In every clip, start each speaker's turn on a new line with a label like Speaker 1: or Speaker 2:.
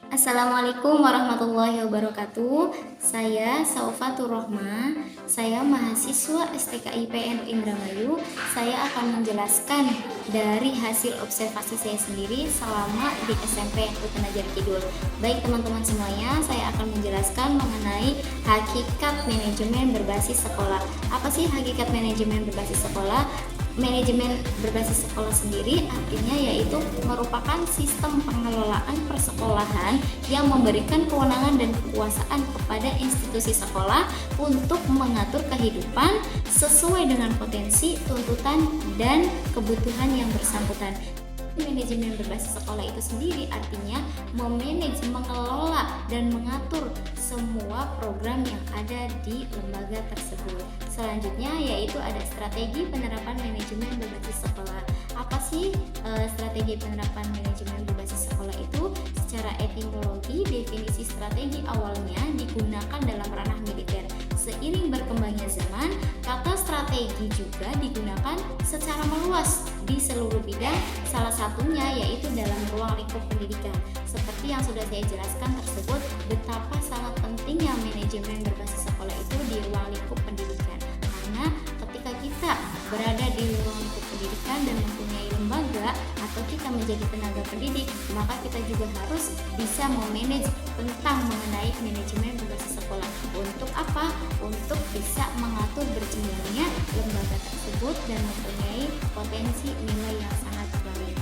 Speaker 1: Assalamualaikum warahmatullahi wabarakatuh. Saya Saufatur Rohma. Saya mahasiswa STKI PNU Indramayu. Saya akan menjelaskan dari hasil observasi saya sendiri selama di SMP NU Tenajar Kidul. Baik teman-teman semuanya, saya akan menjelaskan mengenai hakikat manajemen berbasis sekolah. Apa sih hakikat manajemen berbasis sekolah? Manajemen berbasis sekolah sendiri artinya yaitu merupakan sistem pengelolaan persekolahan yang memberikan kewenangan dan kekuasaan kepada institusi sekolah untuk mengatur kehidupan sesuai dengan potensi, tuntutan, dan kebutuhan yang bersangkutan. Manajemen berbasis sekolah itu sendiri artinya memanage, mengelola, dan mengatur semua program yang ada di lembaga tersebut. Selanjutnya yaitu ada strategi penerapan manajemen berbasis sekolah. Apa sih strategi penerapan manajemen berbasis sekolah itu? Secara etimologi, definisi strategi awalnya digunakan dalam ranah militer. Seiring berkembangnya zaman, kata strategi juga digunakan secara meluas di seluruh bidang, salah satunya yaitu dalam ruang lingkup pendidikan. Seperti yang sudah saya jelaskan tersebut, betapa sangat pentingnya manajemen berbasis sekolah itu di ruang lingkup pendidikan. Karena ketika kita berada di ruang lingkup pendidikan dan mempunyai lembaga atau kita menjadi tenaga pendidik, maka kita juga harus bisa memanage tentang mengenai manajemen berbasis sekolah. Untuk apa? Untuk bisa mengatur berjalannya lembaga tersebut dan mempunyai potensi nilai yang sangat baik.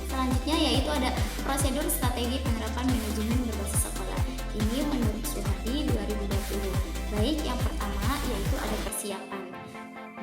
Speaker 1: Selanjutnya yaitu ada prosedur strategi penerapan manajemen berbasis sekolah. Ini menurut Suhadi 2020. Baik, yang pertama yaitu ada persiapan.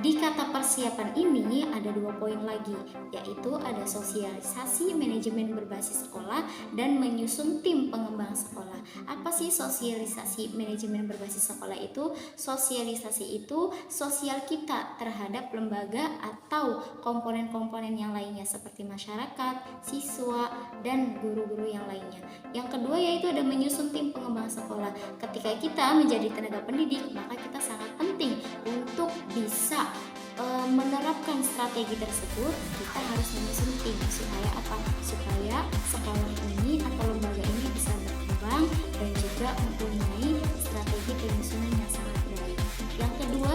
Speaker 1: Di kata persiapan ini ada 2 poin lagi, yaitu ada sosialisasi manajemen berbasis sekolah dan menyusun tim pengembang sekolah. Apa sih sosialisasi manajemen berbasis sekolah itu? Sosialisasi itu sosial kita terhadap lembaga atau komponen-komponen yang lainnya seperti masyarakat, siswa, dan guru-guru yang lainnya. Yang kedua yaitu ada menyusun tim pengembang sekolah. Ketika kita menjadi tenaga pendidik, maka kita sangat penting untuk bisa menerapkan strategi tersebut. Kita harus menyusun tim supaya apa? Supaya sekolah ini atau lembaga ini bisa berkembang dan juga mempunyai strategi penyusunan yang sangat baik. Yang kedua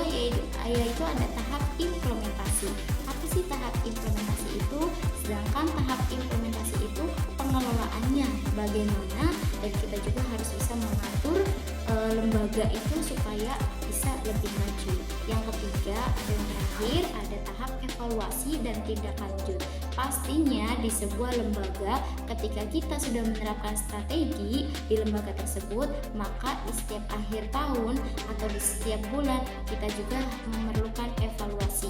Speaker 1: yaitu ada tahap implementasi. Apa sih tahap implementasi itu? Sedangkan tahap implementasi itu pengelolaannya bagaimana, dan kita juga harus bisa mengatur lembaga itu supaya bisa lebih maju. Yang ketiga dan terakhir ada tahap evaluasi dan tindak lanjut. Pastinya di sebuah lembaga ketika kita sudah menerapkan strategi di lembaga tersebut, maka di setiap akhir tahun atau di setiap bulan kita juga memerlukan evaluasi.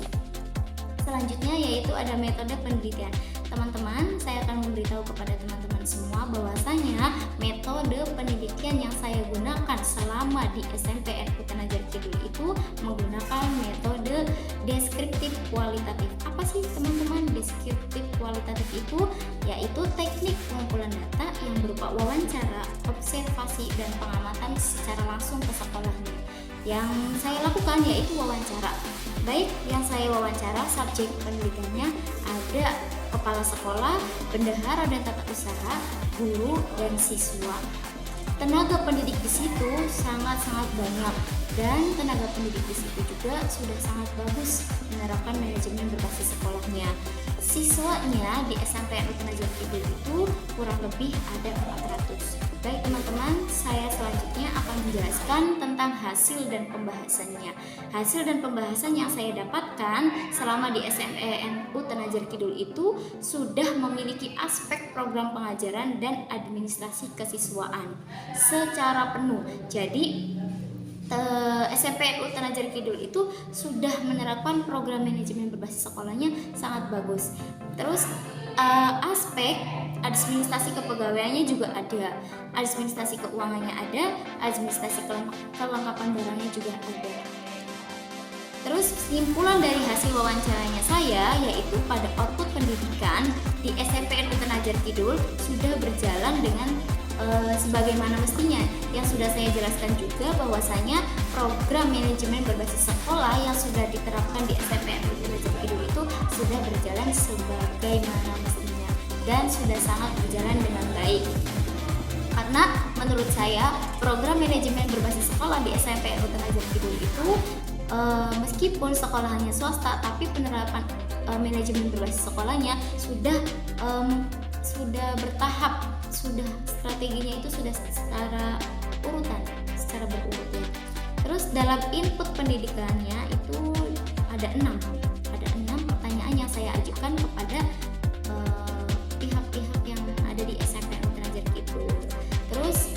Speaker 1: Selanjutnya yaitu ada metode pendidikan. Teman-teman, saya akan memberitahu kepada teman-teman semua bahwasanya metode pendidikan yang saya gunakan selama di SMP NU Tenajar Kidul itu menggunakan metode deskriptif kualitatif. Apa sih teman-teman deskriptif kualitatif itu? Yaitu teknik pengumpulan data yang berupa wawancara, observasi, dan pengamatan secara langsung ke sekolahnya. Yang saya lakukan yaitu wawancara. Baik, yang saya wawancara subjek pendidikannya ada kepala sekolah, bendahara dan tata usaha, guru, dan siswa. Tenaga pendidik di situ sangat-sangat banyak, dan tenaga pendidik di situ juga sudah sangat bagus menerapkan manajemen berbasis sekolahnya. Siswanya di SMP NU Tenajar Kidul itu kurang lebih ada 400. Baik teman-teman, saya selanjutnya akan menjelaskan tentang hasil dan pembahasannya. Hasil dan pembahasan yang saya dapatkan selama di SMP NU Tenajar Kidul itu sudah memiliki aspek program pengajaran dan administrasi kesiswaan secara penuh. Jadi SMP NU Tenajar Kidul itu sudah menerapkan program manajemen berbasis sekolahnya sangat bagus. Terus aspek administrasi kepegawaiannya juga ada, administrasi keuangannya ada, administrasi kelengkapan barangnya juga ada. Terus kesimpulan dari hasil wawancaranya saya yaitu pada output pendidikan di SMP NU Tenajar Kidul sudah berjalan dengan sebagaimana mestinya. Yang sudah saya jelaskan juga bahwasanya program manajemen berbasis sekolah yang sudah diterapkan di SMP NU Tenajar Kidul itu sudah berjalan sebagaimana mestinya dan sudah sangat berjalan dengan baik. Karena menurut saya program manajemen berbasis sekolah di SMPN Utenajat Kidul itu meskipun sekolahnya swasta, tapi penerapan manajemen berbasis sekolahnya sudah bertahap, sudah strateginya itu sudah secara berurut ya. Terus dalam input pendidikannya itu ada 6 pertanyaan yang saya ajukan kepada pihak-pihak yang ada di SMPN Utenajat Kidul. Terus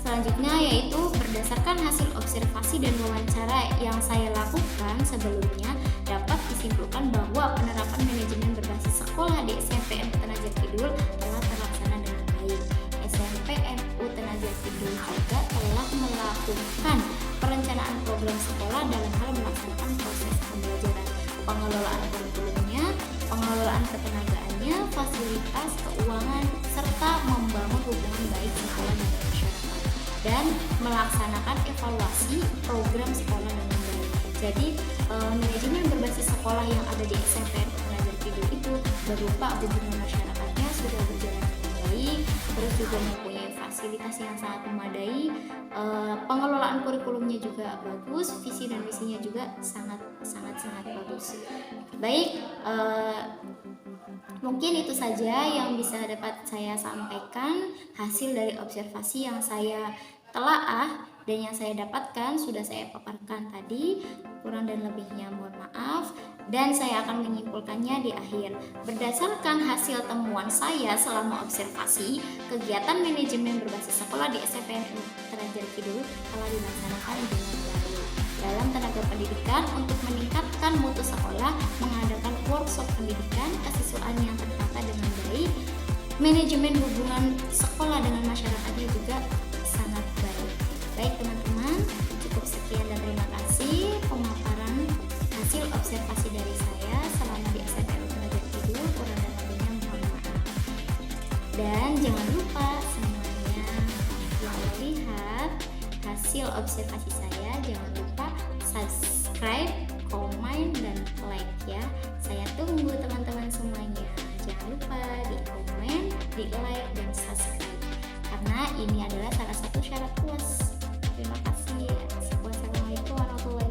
Speaker 1: selanjutnya yaitu berdasarkan hasil observasi dan wawancara yang saya lakukan sebelumnya, dapat disimpulkan bahwa penerapan manajemen berbasis sekolah di SMPN Utenajat Kidul telah terlaksana dengan baik. SMPN Utenajat Kidul juga telah melakukan perencanaan program sekolah dalam hal melaksanakan proses pembelajaran, pengelolaan kurikulumnya, pengelolaan ketenagaannya, fasilitas, keuangan, serta membangun hubungan baik sekolah dan masyarakat, dan melaksanakan evaluasi program sekolah dengan baik. Jadi manajemen berbasis sekolah yang ada di SMPN Utenajat Kidul itu berupa hubungan masyarakatnya sudah berjalan dengan baik, terus juga mempunyai fasilitas yang sangat memadai, pengelolaan kurikulumnya juga bagus, visi dan misinya juga sangat bagus. Baik, mungkin itu saja yang bisa dapat saya sampaikan hasil dari observasi yang saya telaah dan yang saya dapatkan sudah saya paparkan tadi. Kurang dan lebihnya mohon maaf, dan saya akan menyimpulkannya di akhir. Berdasarkan hasil temuan saya selama observasi, kegiatan manajemen berbasis sekolah di SMPN Utenajat Kidul telah dilaksanakan dengan baik. Dalam tenaga pendidikan, untuk meningkatkan mutu sekolah, mengadakan workshop pendidikan kesiswaan yang tertata dengan baik, manajemen hubungan sekolah dengan masyarakatnya juga sangat baik. Baik teman-teman, cukup sekian dan terima kasih pemaparan hasil observasi dari saya selama di SMPN Utenajat Kidul. Kurang dan lebihnya mohon maaf. Dan jangan lupa semuanya yang melihat hasil observasi saya, jangan lupa subscribe, komen, dan like ya. Saya tunggu teman-teman semuanya. Jangan lupa di komen, di like, dan subscribe, karena ini adalah salah satu syarat puas. Terima kasih. Wassalamualaikum warahmatullahi wabarakatuh.